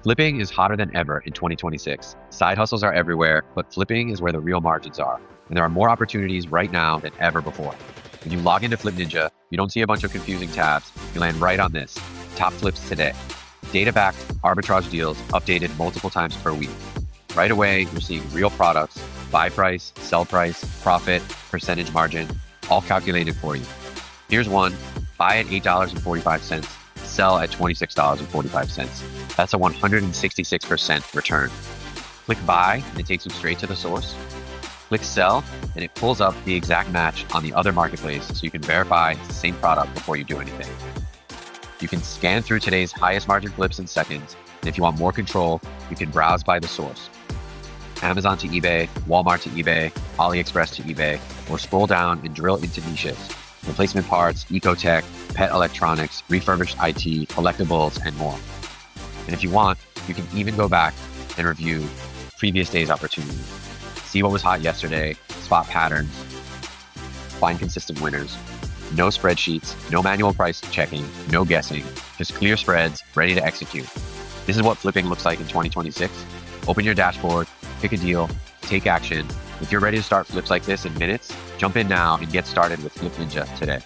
Flipping is hotter than ever in 2026. Side hustles are everywhere, but flipping is where the real margins are. And there are more opportunities right now than ever before. When you log into Flip Ninja, you don't see a bunch of confusing tabs. You land right on this. Top flips today. Data-backed arbitrage deals updated multiple times per week. Right away, you're seeing real products, buy price, sell price, profit, percentage margin, all calculated for you. Here's one: buy at $8.45, sell at $26.45. That's a 166% return. Click buy and it takes you straight to the source. Click sell and it pulls up the exact match on the other marketplace so you can verify it's the same product before you do anything. You can scan through today's highest margin flips in seconds, and if you want more control, you can browse by the source. Amazon to eBay, Walmart to eBay, AliExpress to eBay, or scroll down and drill into niches: replacement parts, eco-tech, pet electronics, refurbished IT, collectibles, and more. And if you want, you can even go back and review previous day's opportunities. See what was hot yesterday, spot patterns, find consistent winners. No spreadsheets, no manual price checking, no guessing, just clear spreads ready to execute. This is what flipping looks like in 2026. Open your dashboard, pick a deal, take action. If you're ready to start flips like this in minutes, jump in now and get started with Flip Ninja today.